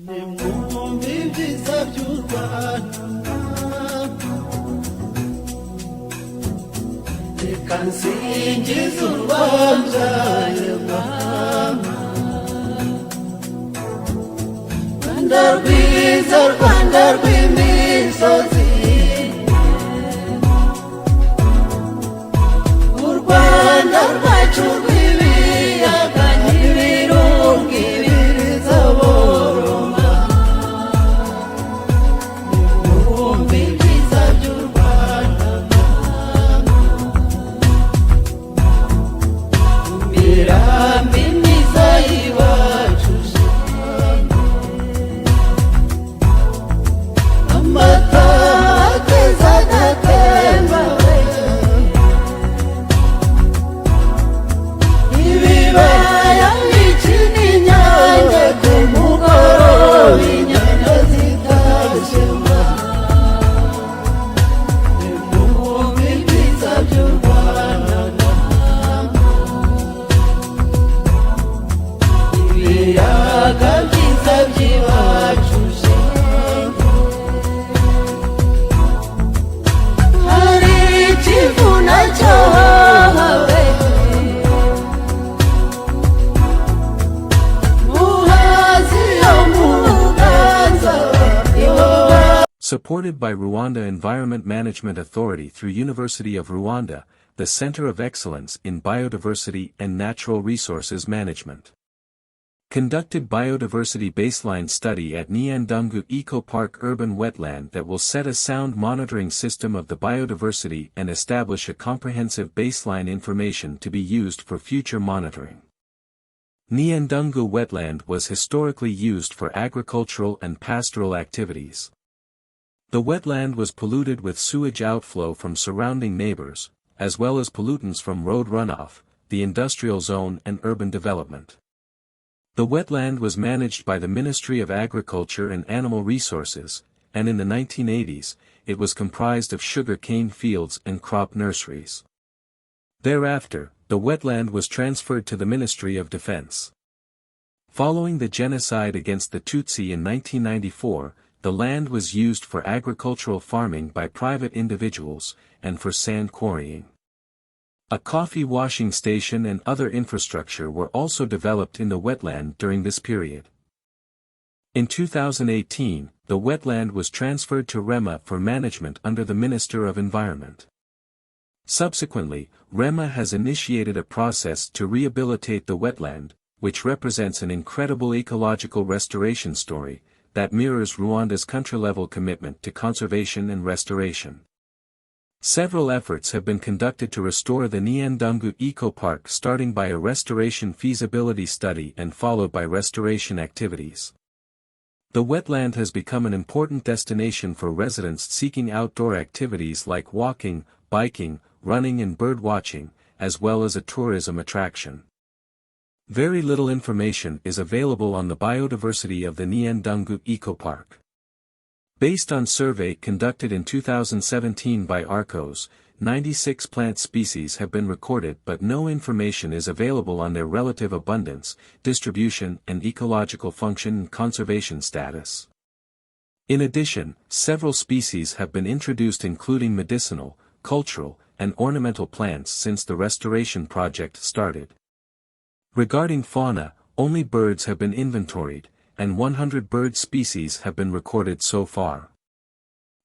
nimwumve ibyiza by'u Rwanda, reka nsingize urwabyaye mama. Rwanda rwiza, Rwanda rw'imisozi, u Rwanda rwacu rw'ibiyaga n'ibirunga ibiriza boroma. Nimwumve ibyiza by'u Rwanda, imirambi myiza y'iwacu, amata akeza agatemba, ibibaya bikina inyange ku mugoroba, inyana zitashema. Nimwumve ibyiza by'u Rwanda, ibiyaga byiza by'iwacu, hari ikivuna cyahawe, muhazi yo mu Buganza iwawa. Supported by Rwanda Environment Management Authority through University of Rwanda, the Center of Excellence in Biodiversity and Natural Resources Management. Conducted biodiversity baseline study at Nyandungu Eco-Park urban wetland that will set a sound monitoring system of the biodiversity and establish a comprehensive baseline information to be used for future monitoring. Nyandungu wetland was historically used for agricultural and pastoral activities. The wetland was polluted with sewage outflow from surrounding neighbors, as well as pollutants from road runoff, the industrial zone and urban development. The wetland was managed by the Ministry of Agriculture and Animal Resources, and in the 1980s, it was comprised of sugar cane fields and crop nurseries. Thereafter, the wetland was transferred to the Ministry of Defense. Following the genocide against the Tutsi in 1994, the land was used for agricultural farming by private individuals, and for sand quarrying. A coffee washing station and other infrastructure were also developed in the wetland during this period. In 2018, the wetland was transferred to REMA for management under the Minister of Environment. Subsequently, REMA has initiated a process to rehabilitate the wetland, which represents an incredible ecological restoration story that mirrors Rwanda's country-level commitment to conservation and restoration. Several efforts have been conducted to restore the Nyandungu Eco-Park, starting by a restoration feasibility study and followed by restoration activities. The wetland has become an important destination for residents seeking outdoor activities like walking, biking, running and bird watching, as well as a tourism attraction. Very little information is available on the biodiversity of the Nyandungu Eco-Park. Based on survey conducted in 2017 by ARCOS, 96 plant species have been recorded, but no information is available on their relative abundance, distribution and ecological function and conservation status. In addition, several species have been introduced, including medicinal, cultural, and ornamental plants since the restoration project started. Regarding fauna, only birds have been inventoried, and 100 bird species have been recorded so far.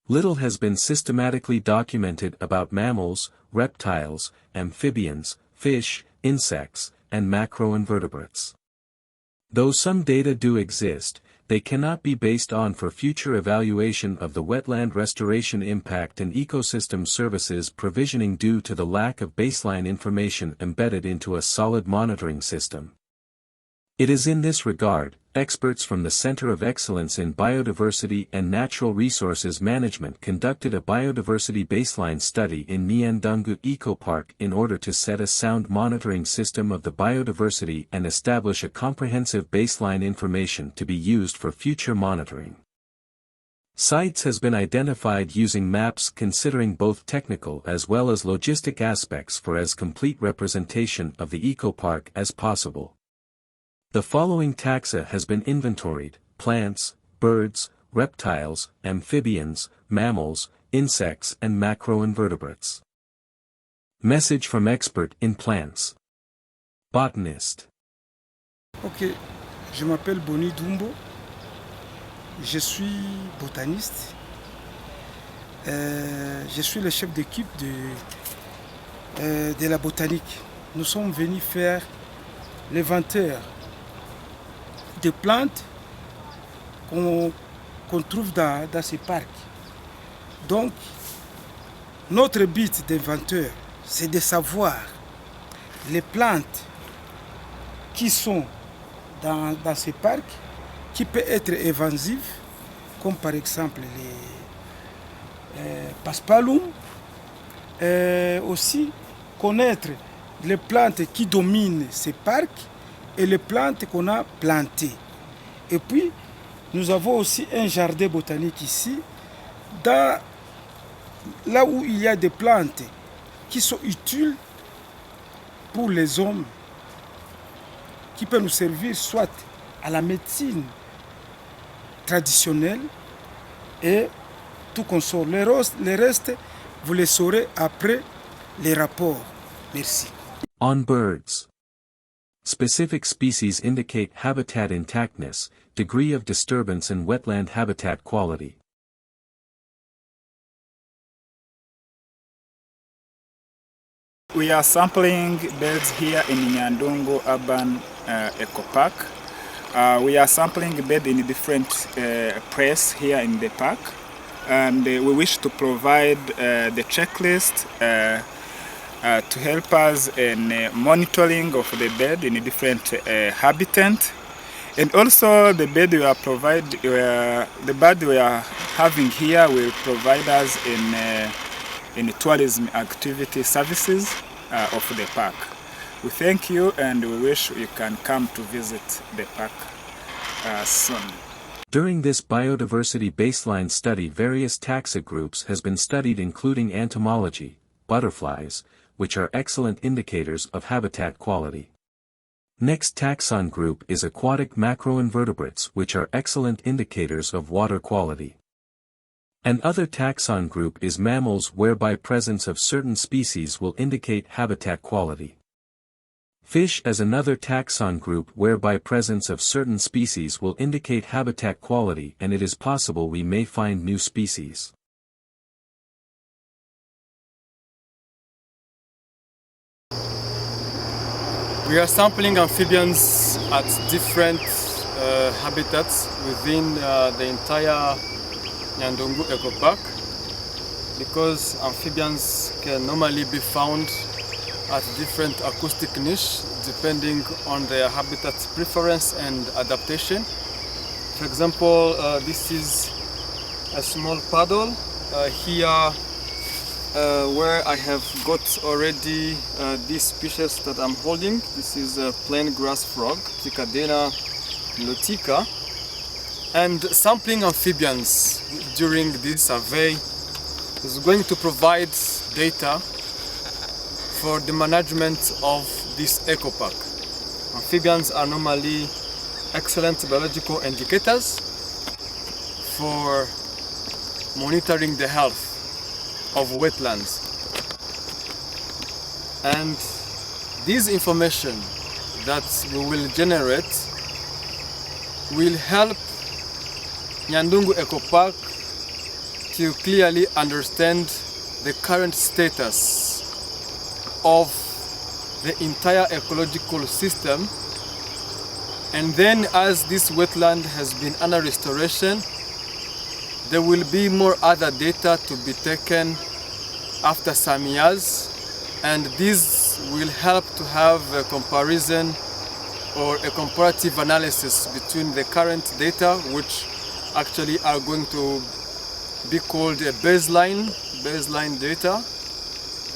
Little has been systematically documented about mammals, reptiles, amphibians, fish, insects, and macroinvertebrates. Though some data do exist, they cannot be based on for future evaluation of the wetland restoration impact and ecosystem services provisioning due to the lack of baseline information embedded into a solid monitoring system. It is in this regard, experts from the Center of Excellence in Biodiversity and Natural Resources Management conducted a biodiversity baseline study in Nyandungu Eco-Park in order to set a sound monitoring system of the biodiversity and establish a comprehensive baseline information to be used for future monitoring. Sites has been identified using maps considering both technical as well as logistic aspects for as complete representation of the eco-park as possible. The following taxa has been inventoried, plants, birds, reptiles, amphibians, mammals, insects and macroinvertebrates. Message from expert in plants. Botanist. Ok, je m'appelle Boni Dumbo, je suis botaniste, je suis le chef d'équipe de la botanique. Nous sommes venus faire l'inventaire des plantes qu'on trouve dans ces parcs. Donc, notre but d'inventeur, c'est de savoir les plantes qui sont dans ces parcs, qui peuvent être invasives, comme par exemple les paspalum, aussi connaître les plantes qui dominent ces parcs et les plantes qu'on a plantées. Et puis, nous avons aussi un jardin botanique ici, là où il y a des plantes qui sont utiles pour les hommes, qui peuvent nous servir soit à la médecine traditionnelle et tout consort. Le reste, vous les saurez après les rapports. Merci. On birds. Specific species indicate habitat intactness, degree of disturbance and wetland habitat quality. We are sampling birds here in Nyandungu Eco-Park. We are sampling birds in different places here in the park, and we wish to provide the checklist to help us in monitoring of the bird in different habitat, and also the bird we are having here will provide us in tourism activity services of the park. We thank you and we wish you can come to visit the park soon. During this biodiversity baseline study, various taxa groups has been studied, including entomology, butterflies, which are excellent indicators of habitat quality. Next taxon group is aquatic macroinvertebrates, which are excellent indicators of water quality. And other taxon group is mammals, whereby presence of certain species will indicate habitat quality. Fish as another taxon group, whereby presence of certain species will indicate habitat quality, and it is possible we may find new species. We are sampling amphibians at different habitats within the entire Nyandungu Eco-Park, because amphibians can normally be found at different acoustic niche depending on their habitat preference and adaptation. For example, this is a small puddle here where I have got already this species that I'm holding. This is a plain grass frog, Cicadena nilotica. And sampling amphibians during this survey is going to provide data for the management of this eco-park. Amphibians are normally excellent biological indicators for monitoring the health of wetlands. And this information that we will generate will help Nyandungu Eco-Park to clearly understand the current status of the entire ecological system, and then as this wetland has been under restoration, there will be more other data to be taken after some years, and this will help to have a comparison or a comparative analysis between the current data, which actually are going to be called a baseline data,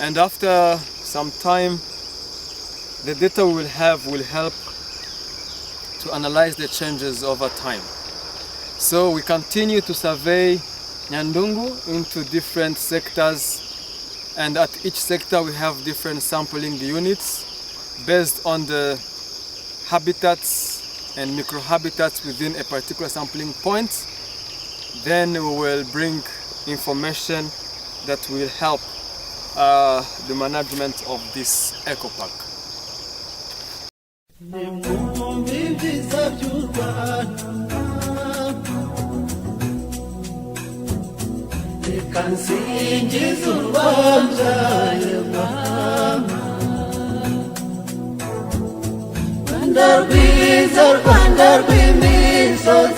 and after some time the data we will have will help to analyze the changes over time. So we continue to survey Nyandungu into different sectors, and at each sector we have different sampling units based on the habitats and microhabitats within a particular sampling point, then we will bring information that will help the management of this eco-park. Rwanda rwiza, Rwanda rw'imisozi